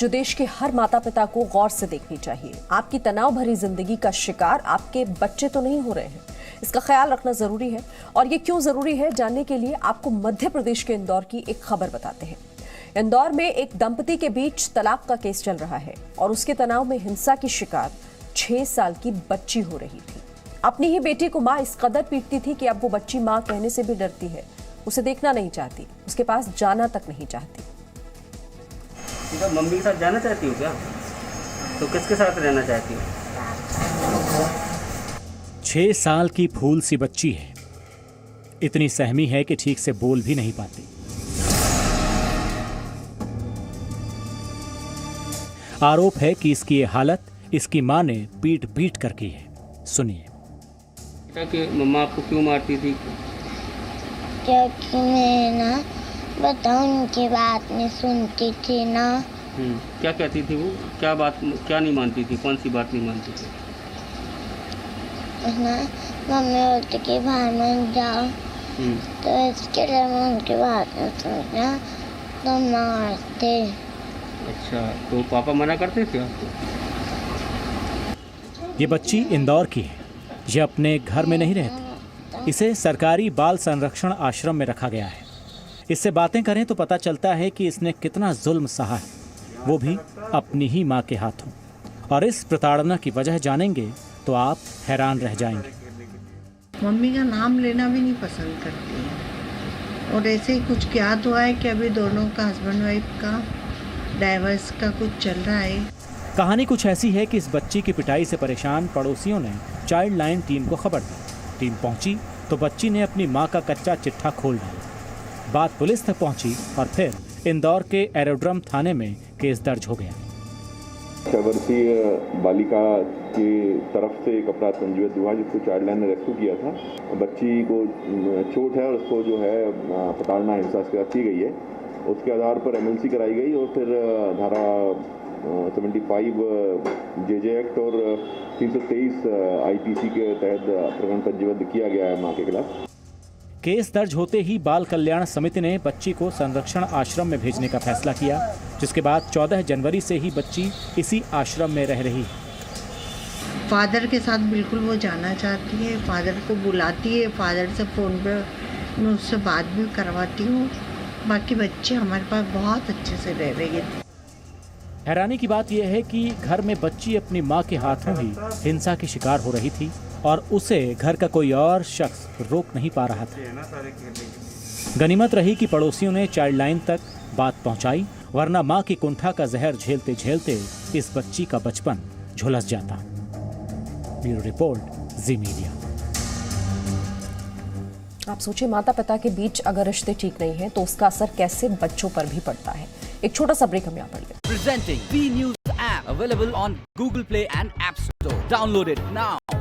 जो देश के हर माता पिता को गौर से देखनी चाहिए। आपकी तनाव भरी जिंदगी का शिकार आपके बच्चे तो नहीं हो रहे हैं, इसका ख्याल रखना जरूरी है। और ये क्यों जरूरी है जानने के लिए आपको मध्य प्रदेश के इंदौर की एक खबर बताते हैं। इंदौर में एक दंपति के बीच तलाक का केस चल रहा है और उसके तनाव में हिंसा की शिकार 6 साल की बच्ची हो रही थी। अपनी ही बेटी को मां इस कदर पीटती थी कि अब वो बच्ची मां कहने से भी डरती है, उसे देखना नहीं चाहती, उसके पास जाना तक नहीं चाहती। मम्मी के साथ जाना चाहती हो क्या? तो किसके साथ रहना चाहती हो? 6 साल की फूल सी बच्ची है, इतनी सहमी है कि ठीक से बोल भी नहीं पाती। आरोप है कि इसकी ये हालत इसकी मां ने पीट पीट कर की है। सुनिए। बेटा कि मम्मा आपको क्यों मारती थी? क्योंकि मैं ना बताऊं उनकी बात नहीं सुनती थी ना। क्या कहती थी वो? क्या नहीं मानती थी? कौन सी बात नहीं मानती थी? ना मम्मी बोलती कि बाहर मत जाओ, तो इसके लिए मैं उनकी बात नहीं सुनना तो मारते। अच्छा, तो पापा मना करते थे आपको? ये बच्ची इंदौर की है, ये अपने घर में नहीं रहती, इसे सरकारी बाल संरक्षण आश्रम में रखा गया है। इससे बातें करें तो पता चलता है कि इसने कितना जुल्म सहा है, वो भी अपनी ही माँ के हाथों। और इस प्रताड़ना की वजह जानेंगे तो आप हैरान रह जाएंगे। मम्मी का नाम लेना भी नहीं पसंद करती है और ऐसे ही कुछ ज्ञात हुआ है कि अभी दोनों का हस्बैंड वाइफ का डाइवर्स का कुछ चल रहा है। कहानी कुछ ऐसी है कि इस बच्ची की पिटाई से परेशान पड़ोसियों ने चाइल्ड लाइन टीम को खबर दी। टीम पहुंची तो बच्ची ने अपनी मां का कच्चा चिट्ठा खोल डाला। बात पुलिस तक पहुंची और फिर इंदौर के एरोड्रम थाने में केस दर्ज हो गया। वर्षीय बालिका की तरफ से एक अपराध पंजीबद्ध हुआ जिसको चाइल्ड लाइन ने रेस्क्यू किया था। बच्ची को चोट है और उसको जो है प्रताड़ना हिंसा के साथ की गई है। उसके आधार पर एमएलसी कराई गई और फिर धारा 75 जेजे एक्ट और 323 आईपीसी के तहत प्रकरण पंजीबद्ध किया गया है मां के खिलाफ। केस दर्ज होते ही बाल कल्याण समिति ने बच्ची को संरक्षण आश्रम में भेजने का फैसला किया, जिसके बाद 14 जनवरी से ही बच्ची इसी आश्रम में रह रही है। फादर के साथ बिल्कुल वो जाना चाहती है, फादर को बुलाती है, फादर से फ़ोन पे मैं उससे बात भी करवाती हूँ। बाकी बच्चे हमारे पास बहुत अच्छे से रह रही है। हैरानी की बात यह है कि घर में बच्ची अपनी मां के हाथों ही हिंसा की शिकार हो रही थी और उसे घर का कोई और शख्स रोक नहीं पा रहा था। गनीमत रही कि पड़ोसियों ने चाइल्ड लाइन तक बात पहुंचाई, वरना मां की कुंठा का जहर झेलते झेलते इस बच्ची का बचपन झुलस जाता। ब्यूरो रिपोर्ट, जी मीडिया। आप सोचिए, माता पिता के बीच अगर रिश्ते ठीक नहीं है तो उसका असर कैसे बच्चों पर भी पड़ता है। एक छोटा सा ब्रेक हम यहाँ पर लें। Presenting B News app available on Google Play and App Store. Download it now.